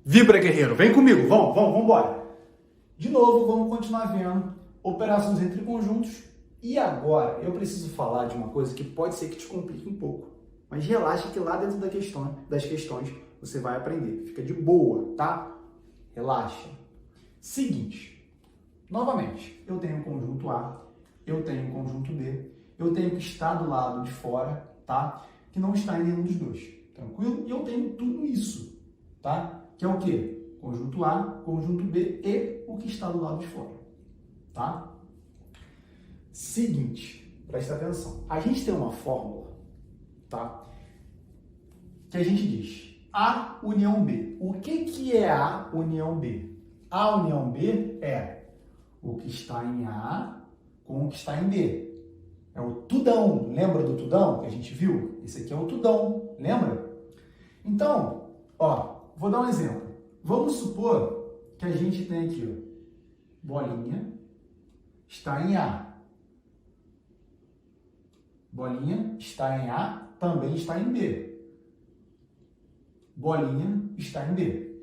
Vibra, guerreiro, vem comigo, vamos embora. De novo, vamos continuar vendo operações entre conjuntos. E agora, eu preciso falar de uma coisa que pode ser que te complique um pouco. Mas relaxa que lá dentro das questões você vai aprender. Fica de boa, tá? Relaxa. Seguinte, novamente, eu tenho um conjunto A, eu tenho um conjunto B, eu tenho que estar do lado de fora, tá? Que não está em nenhum dos dois, tranquilo? E eu tenho tudo isso, tá? Que é o quê? Conjunto A, conjunto B e o que está do lado de fora, tá? Seguinte, presta atenção. A gente tem uma fórmula, tá? Que a gente diz A união B. O que é A união B? A união B é o que está em A com o que está em B. É o tudão. Lembra do tudão que a gente viu? Esse aqui é o tudão. Lembra? Então, ó, vou dar um exemplo. Vamos supor que a gente tem aqui, ó, bolinha está em A. Bolinha está em A, também está em B. Bolinha está em B.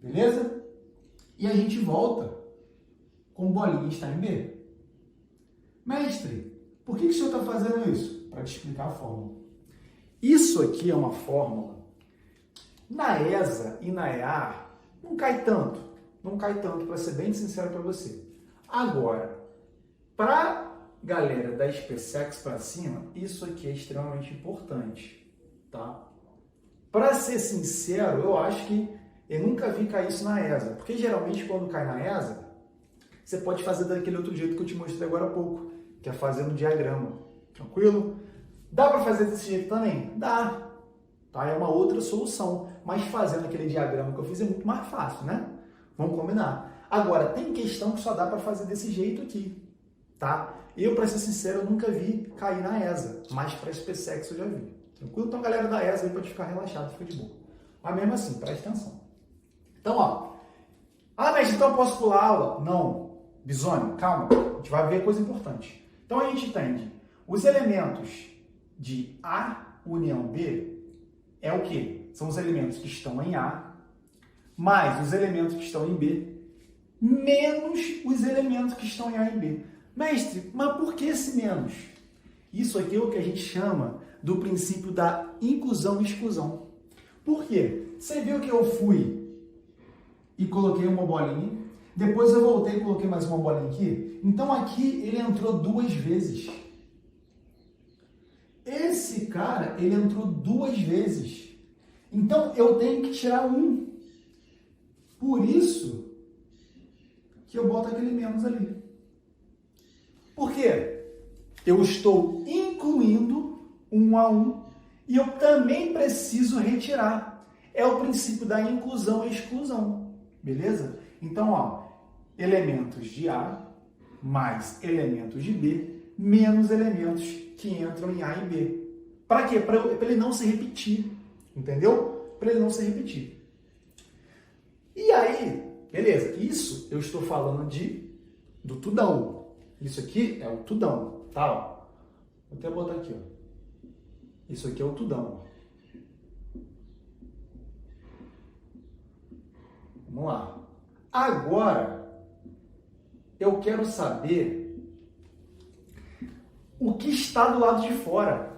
Beleza? E a gente volta com bolinha está em B. Mestre, por que o senhor está fazendo isso? Para te explicar a fórmula. Isso aqui é uma fórmula. Na ESA e na EA, não cai tanto. Não cai tanto, para ser bem sincero para você. Agora, para galera da SpaceX para cima, isso aqui é extremamente importante, tá? Para ser sincero, eu acho que eu nunca vi cair isso na ESA, porque geralmente quando cai na ESA, você pode fazer daquele outro jeito que eu te mostrei agora há pouco, que é fazendo diagrama, tranquilo? Dá para fazer desse jeito também? Dá, tá? É uma outra solução, mas fazendo aquele diagrama que eu fiz é muito mais fácil, né? Vamos combinar. Agora, tem questão que só dá para fazer desse jeito aqui, tá? Eu, para ser sincero, eu nunca vi cair na ESA, mas para a SpaceX eu já vi. Tranquilo? Então, galera da ESA aí pode ficar relaxado, fica de boa. Mas mesmo assim, presta atenção. Então, ó. Mas então eu posso pular a aula? Não. Bisônio, calma. A gente vai ver coisa importante. Então, a gente entende. Os elementos de A união B é o quê? São os elementos que estão em A, mais os elementos que estão em B, menos os elementos que estão em A e B. Mestre, mas por que esse menos? Isso aqui é o que a gente chama do princípio da inclusão e exclusão. Por quê? Você viu que eu fui e coloquei uma bolinha, depois eu voltei e coloquei mais uma bolinha aqui. Então aqui ele entrou duas vezes. Esse cara, ele entrou duas vezes. Então eu tenho que tirar um. Por isso que eu boto aquele menos ali. Por quê? Eu estou incluindo um a um e eu também preciso retirar. É o princípio da inclusão e exclusão. Beleza? Então, ó, elementos de A mais elementos de B menos elementos que entram em A e B. Para quê? Para ele não se repetir. Entendeu? Para ele não se repetir. E aí, beleza, isso eu estou falando do tudão. Isso aqui é o tudão, tá? Ó. Vou até botar aqui, ó. Isso aqui é o tudão. Vamos lá. Agora, eu quero saber o que está do lado de fora.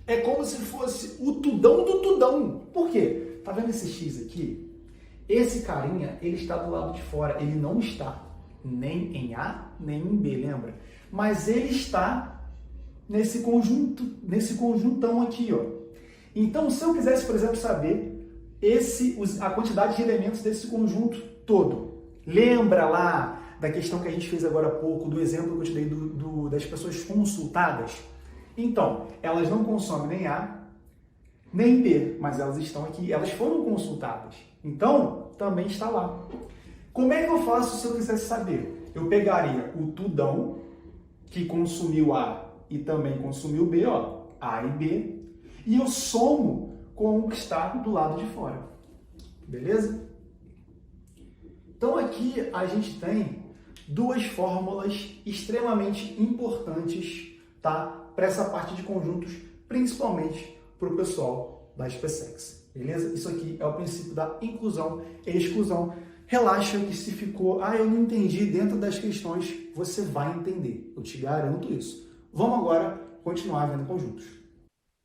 É como se fosse o tudão do tudão. Por quê? Tá vendo esse X aqui? Esse carinha, ele está do lado de fora. Ele não está nem em A, nem em B, lembra? Mas ele está nesse conjuntão aqui, ó. Então, se eu quisesse, por exemplo, saber a quantidade de elementos desse conjunto todo, lembra lá da questão que a gente fez agora há pouco, do exemplo que eu te dei das pessoas consultadas? Então, elas não consomem nem A, nem B, mas elas estão aqui, elas foram consultadas. Então, também está lá. Como é que eu faço se eu quisesse saber? Eu pegaria o tudão, que consumiu A e também consumiu B, ó, A e B, e eu somo com o que está do lado de fora. Beleza? Então aqui a gente tem duas fórmulas extremamente importantes, tá? Para essa parte de conjuntos, principalmente para o pessoal da SpaceX. beleza? Isso aqui é o princípio da inclusão e exclusão. Relaxa que se ficou, eu não entendi dentro das questões, você vai entender. Eu te garanto isso. Vamos agora continuar vendo conjuntos.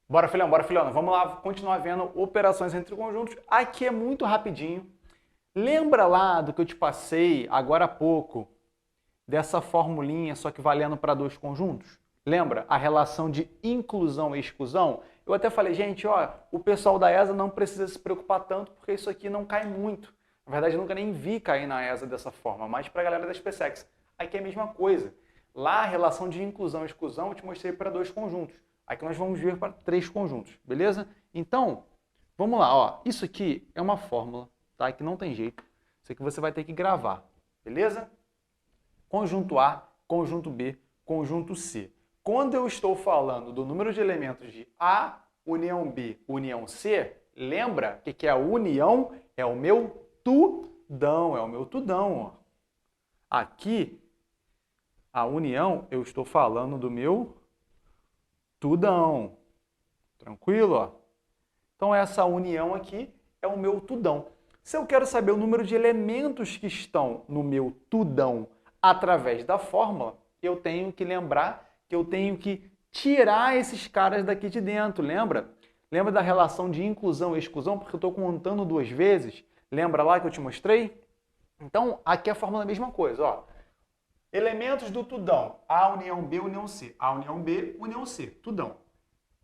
Bora, filhão, bora, filhão. Vamos lá continuar vendo operações entre conjuntos. Aqui é muito rapidinho. Lembra lá do que eu te passei agora há pouco, dessa formulinha, só que valendo para dois conjuntos? Lembra a relação de inclusão e exclusão? Eu até falei, gente, o pessoal da ESA não precisa se preocupar tanto, porque isso aqui não cai muito. Na verdade, eu nunca nem vi cair na ESA dessa forma, mas para a galera da SpaceX. Aqui é a mesma coisa. Lá, a relação de inclusão e exclusão eu te mostrei para dois conjuntos. Aqui nós vamos ver para três conjuntos, beleza? Então, vamos lá. Isso aqui é uma fórmula, tá? Que não tem jeito. Isso aqui você vai ter que gravar, beleza? Conjunto A, conjunto B, conjunto C. Quando eu estou falando do número de elementos de A, união B, união C, lembra que a união é o meu tudão, Aqui, a união, eu estou falando do meu tudão. Tranquilo? Então, essa união aqui é o meu tudão. Se eu quero saber o número de elementos que estão no meu tudão através da fórmula, eu tenho que lembrar que eu tenho que tirar esses caras daqui de dentro, lembra? Lembra da relação de inclusão e exclusão? Porque eu estou contando duas vezes. Lembra lá que eu te mostrei? Então, aqui a fórmula é a mesma coisa. Elementos do tudão. A união B, união C. A união B, união C. Tudão.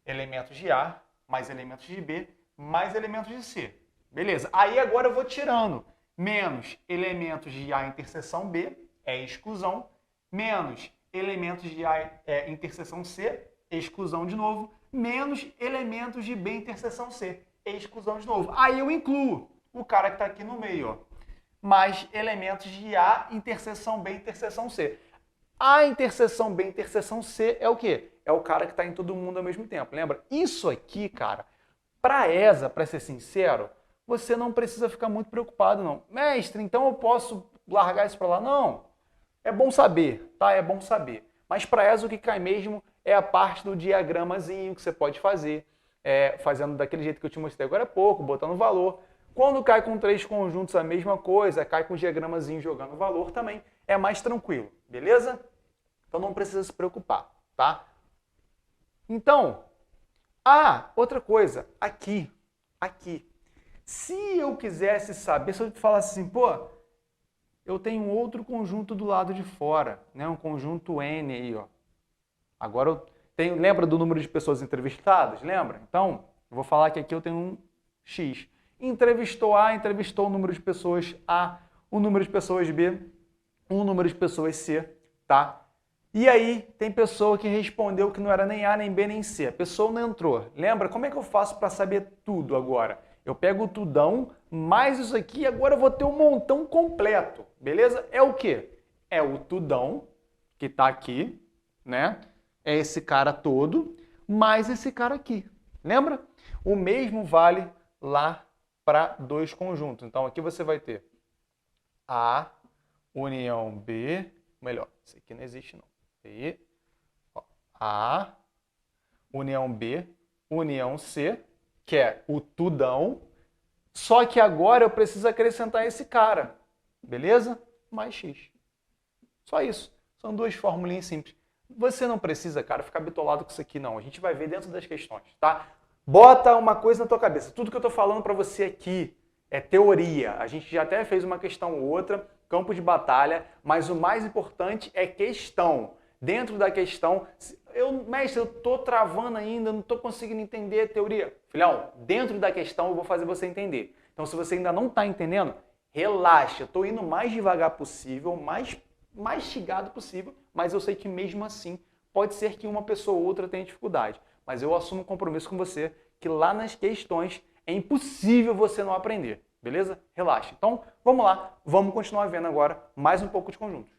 Elementos de A, mais elementos de B, mais elementos de C. Beleza. Aí agora eu vou tirando. Menos elementos de A interseção B, é exclusão. Menos elementos de A interseção C, exclusão de novo. Menos elementos de B interseção C, exclusão de novo. Aí eu incluo o cara que está aqui no meio, mais elementos de A interseção B interseção C. A interseção B interseção C é o quê? É o cara que está em todo mundo ao mesmo tempo. Lembra? Isso aqui, cara, para a ESA, para ser sincero, você não precisa ficar muito preocupado, não. Mestre, então eu posso largar isso para lá? Não. É bom saber, tá? É bom saber. Mas para a ESA o que cai mesmo é a parte do diagramazinho que você pode fazer, fazendo daquele jeito que eu te mostrei agora há pouco, botando valor. Quando cai com três conjuntos a mesma coisa, cai com diagramazinho jogando valor também, é mais tranquilo, beleza? Então não precisa se preocupar, tá? Então, outra coisa, aqui. Se eu quisesse saber, se eu falasse assim, eu tenho outro conjunto do lado de fora, né? Um conjunto N aí, Agora eu tenho, lembra do número de pessoas entrevistadas? Lembra? Então, eu vou falar que aqui eu tenho um X. Entrevistou A, entrevistou o número de pessoas A, o número de pessoas B, o número de pessoas C, tá? E aí, tem pessoa que respondeu que não era nem A, nem B, nem C. A pessoa não entrou. Lembra? Como é que eu faço para saber tudo agora? Eu pego o tudão, mais isso aqui, e agora eu vou ter um montão completo, beleza? É o quê? É o tudão, que está aqui, né? É esse cara todo, mais esse cara aqui. Lembra? O mesmo vale lá para dois conjuntos. Então, aqui você vai ter A, união B, melhor, isso aqui não existe não. E, A, união B, união C, que é o tudão, só que agora eu preciso acrescentar esse cara, beleza? Mais X. Só isso. São duas formulinhas simples. Você não precisa, cara, ficar bitolado com isso aqui, não. A gente vai ver dentro das questões, tá? Bota uma coisa na tua cabeça. Tudo que eu tô falando para você aqui é teoria. A gente já até fez uma questão ou outra, campo de batalha, mas o mais importante é questão. Dentro da questão, mestre, eu tô travando ainda, não tô conseguindo entender a teoria. Filhão, dentro da questão eu vou fazer você entender. Então, se você ainda não tá entendendo, relaxa. Eu tô indo mais devagar possível, mais mastigado possível, mas eu sei que mesmo assim pode ser que uma pessoa ou outra tenha dificuldade. Mas eu assumo um compromisso com você que lá nas questões é impossível você não aprender, beleza? Relaxa. Então, vamos lá, vamos continuar vendo agora mais um pouco de conjuntos.